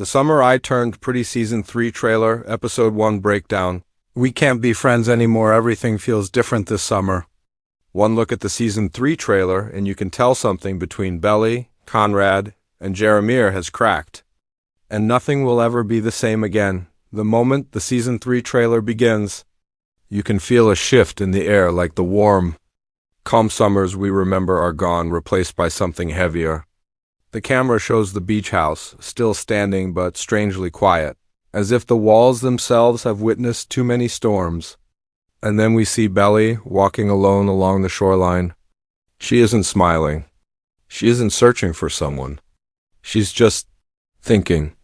The Summer I Turned Pretty Season 3 trailer, Episode 1 breakdown. We can't be friends anymore, everything feels different this summer. One look at the Season 3 trailer and you can tell something between Belly, Conrad, and Jeremiah has cracked. And nothing will ever be the same again. The moment the Season 3 trailer begins, you can feel a shift in the air like the warm, calm summers we remember are gone, replaced by something heavier. The camera shows the beach house, still standing but strangely quiet, as if the walls themselves have witnessed too many storms. And then we see Belly walking alone along the shoreline. She isn't smiling. She isn't searching for someone. She's just thinking.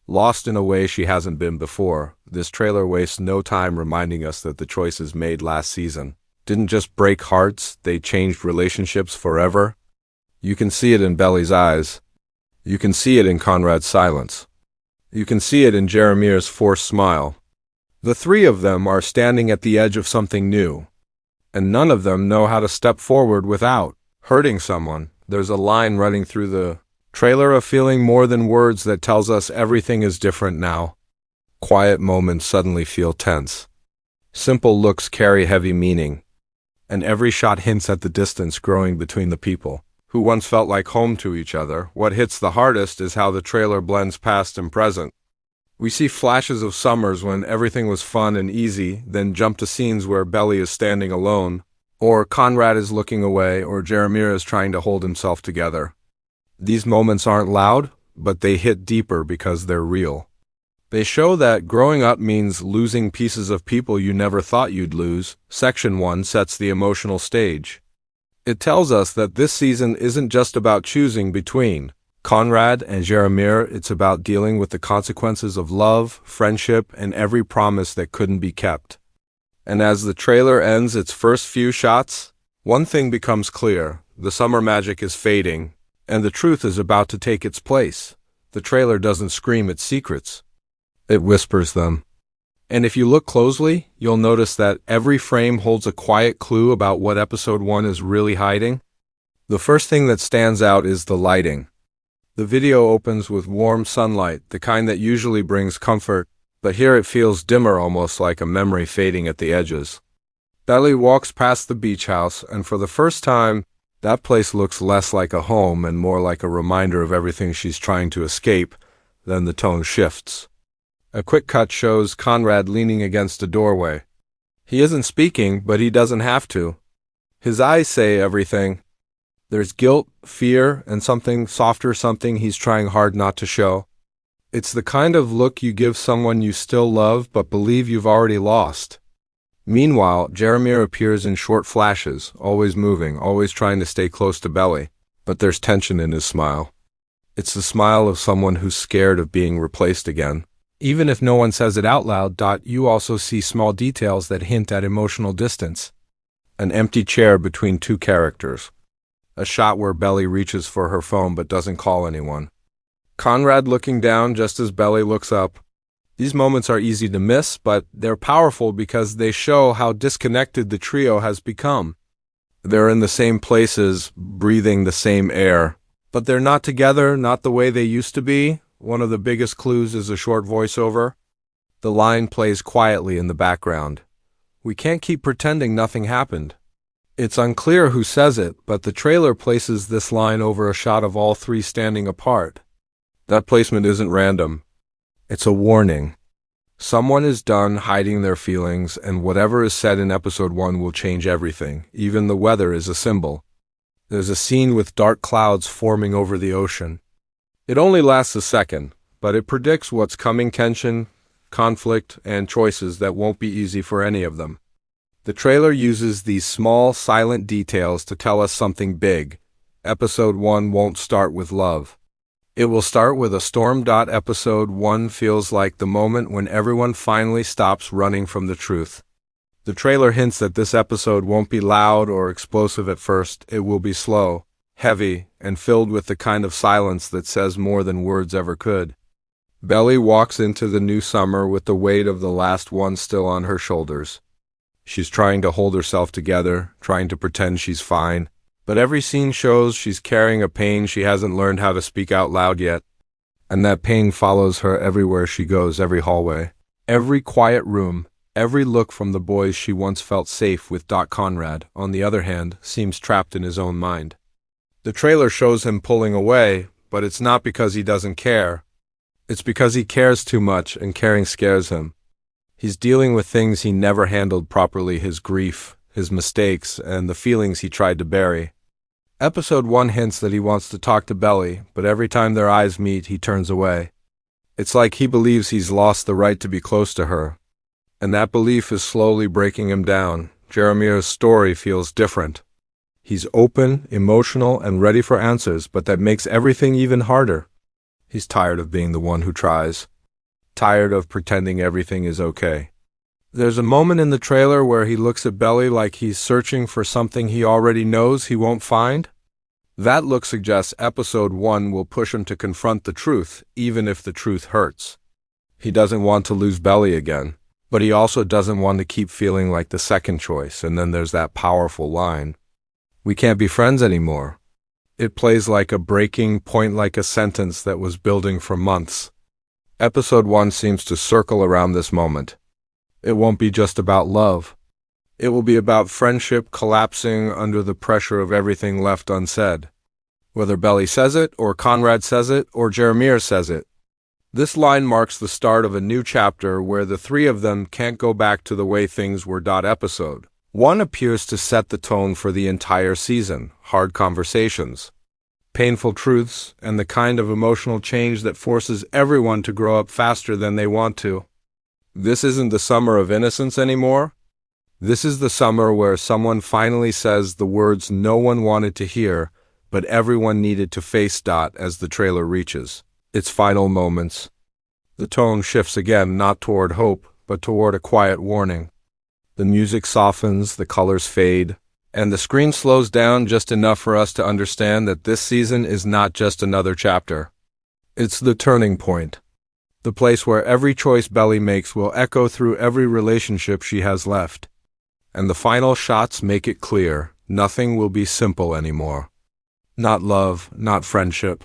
Lost in a way she hasn't been before, this trailer wastes no time reminding us that the choices made last season didn't just break hearts, they changed relationships forever. You can see it in Belly's eyes. You can see it in Conrad's silence. You can see it in Jeremiah's forced smile. The three of them are standing at the edge of something new, and none of them know how to step forward without hurting someone. There's a line running through the trailer, a feeling more than words that tells us everything is different now. Quiet moments suddenly feel tense. Simple looks carry heavy meaning, and every shot hints at the distance growing between the people who once felt like home to each other. What hits the hardest is how the trailer blends past and present. We see flashes of summers when everything was fun and easy, then jump to scenes where Belly is standing alone, or Conrad is looking away, or Jeremiah is trying to hold himself together. These moments aren't loud, but they hit deeper because they're real. They show that growing up means losing pieces of people you never thought you'd lose. Section 1 sets the emotional stage. It tells us that this season isn't just about choosing between Conrad and Jeremiah, it's about dealing with the consequences of love, friendship, and every promise that couldn't be kept. And as the trailer ends its first few shots, one thing becomes clear: the summer magic is fading, and the truth is about to take its place. The trailer doesn't scream its secrets. It whispers them. And if you look closely, you'll notice that every frame holds a quiet clue about what Episode 1 is really hiding. The first thing that stands out is the lighting. The video opens with warm sunlight, the kind that usually brings comfort, but here it feels dimmer, almost like a memory fading at the edges. Belly walks past the beach house, and for the first time, that place looks less like a home and more like a reminder of everything she's trying to escape. Then the tone shifts. A quick cut shows Conrad leaning against a doorway. He isn't speaking, but he doesn't have to. His eyes say everything. There's guilt, fear, and something softer, something he's trying hard not to show. It's the kind of look you give someone you still love but believe you've already lost. Meanwhile, Jeremiah appears in short flashes, always moving, always trying to stay close to Belly, but there's tension in his smile. It's the smile of someone who's scared of being replaced again. Even if no one says it out loud, you also see small details that hint at emotional distance. An empty chair between two characters. A shot where Belly reaches for her phone but doesn't call anyone. Conrad looking down just as Belly looks up. These moments are easy to miss, but they're powerful because they show how disconnected the trio has become. They're in the same places, breathing the same air, but they're not together, not the way they used to be. One of the biggest clues is a short voiceover. The line plays quietly in the background. We can't keep pretending nothing happened. It's unclear who says it, but the trailer places this line over a shot of all three standing apart. That placement isn't random. It's a warning. Someone is done hiding their feelings, and whatever is said in Episode 1 will change everything. Even the weather is a symbol. There's a scene with dark clouds forming over the ocean. It only lasts a second, but it predicts what's coming: tension, conflict, and choices that won't be easy for any of them. The trailer uses these small, silent details to tell us something big. Episode 1 won't start with love. It will start with a storm. Episode 1 feels like the moment when everyone finally stops running from the truth. The trailer hints that this episode won't be loud or explosive at first. It will be slow, heavy, and filled with the kind of silence that says more than words ever could. Belly walks into the new summer with the weight of the last one still on her shoulders. She's trying to hold herself together, trying to pretend she's fine, but every scene shows she's carrying a pain she hasn't learned how to speak out loud yet. And that pain follows her everywhere she goes, every hallway, every quiet room, every look from the boys she once felt safe with. Conrad, on the other hand, seems trapped in his own mind. The trailer shows him pulling away, but it's not because he doesn't care. It's because he cares too much, and caring scares him. He's dealing with things he never handled properly: his grief, his mistakes, and the feelings he tried to bury. Episode 1 hints that he wants to talk to Belly, but every time their eyes meet, he turns away. It's like he believes he's lost the right to be close to her. And that belief is slowly breaking him down. Jeremiah's story feels different. He's open, emotional, and ready for answers, but that makes everything even harder. He's tired of being the one who tries. Tired of pretending everything is okay. There's a moment in the trailer where he looks at Belly like he's searching for something he already knows he won't find. That look suggests episode 1 will push him to confront the truth, even if the truth hurts. He doesn't want to lose Belly again, but he also doesn't want to keep feeling like the second choice. And then there's that powerful line, "We can't be friends anymore." It plays like a breaking point, like a sentence that was building for months. Episode 1 seems to circle around this moment. It won't be just about love. It will be about friendship collapsing under the pressure of everything left unsaid. Whether Belly says it, or Conrad says it, or Jeremiah says it. This line marks the start of a new chapter where the three of them can't go back to the way things were. Episode 1 appears to set the tone for the entire season: hard conversations, painful truths, and the kind of emotional change that forces everyone to grow up faster than they want to. This isn't the summer of innocence anymore. This is the summer where someone finally says the words no one wanted to hear, but everyone needed to face. As the trailer reaches its final moments, the tone shifts again, not toward hope, but toward a quiet warning. The music softens, the colors fade, and the screen slows down just enough for us to understand that this season is not just another chapter. It's the turning point. The place where every choice Belly makes will echo through every relationship she has left. And the final shots make it clear: nothing will be simple anymore. Not love, not friendship,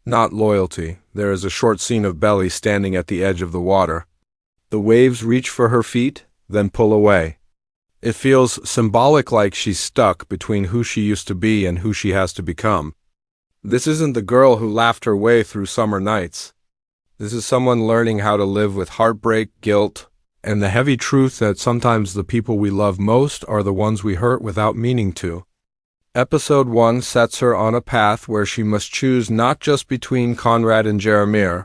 not loyalty. There is a short scene of Belly standing at the edge of the water. The waves reach for her feet, then pull away. It feels symbolic, like she's stuck between who she used to be and who she has to become. This isn't the girl who laughed her way through summer nights. This is someone learning how to live with heartbreak, guilt, and the heavy truth that sometimes the people we love most are the ones we hurt without meaning to. Episode 1 sets her on a path where she must choose not just between Conrad and Jeremiah,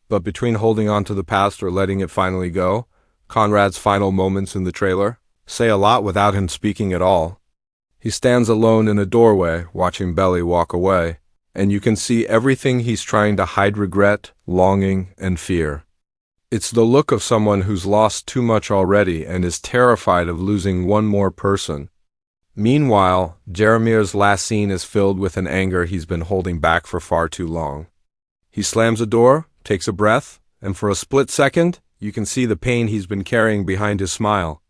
but between holding on to the past or letting it finally go. Conrad's final moments in the trailer say a lot without him speaking at all. He stands alone in a doorway, watching Belly walk away, and you can see everything he's trying to hide: regret, longing, and fear. It's the look of someone who's lost too much already and is terrified of losing one more person. Meanwhile, Jeremiah's last scene is filled with an anger he's been holding back for far too long. He slams a door, takes a breath, and for a split second, you can see the pain he's been carrying behind his smile.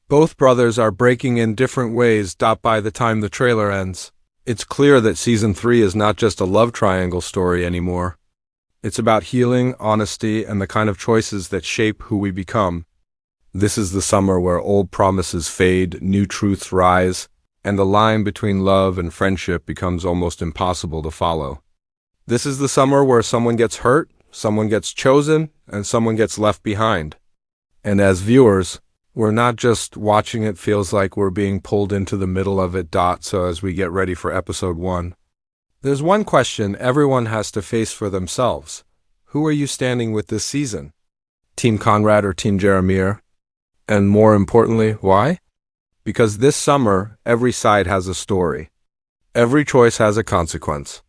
Both brothers are breaking in different ways. By the time the trailer ends, it's clear that Season 3 is not just a love triangle story anymore. It's about healing, honesty, and the kind of choices that shape who we become. This is the summer where old promises fade, new truths rise, and the line between love and friendship becomes almost impossible to follow. This is the summer where someone gets hurt, someone gets chosen, and someone gets left behind. And as viewers, we're not just watching, it feels like we're being pulled into the middle of it. So as we get ready for episode 1, there's one question everyone has to face for themselves. Who are you standing with this season? Team Conrad or Team Jeremiah? And more importantly, why? Because this summer, every side has a story. Every choice has a consequence.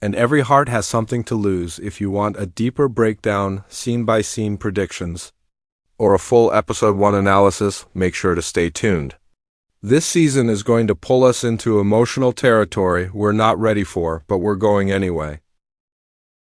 And every heart has something to lose. If you want a deeper breakdown, scene-by-scene predictions, or a full episode 1 analysis, make sure to stay tuned. This season is going to pull us into emotional territory we're not ready for, but we're going anyway.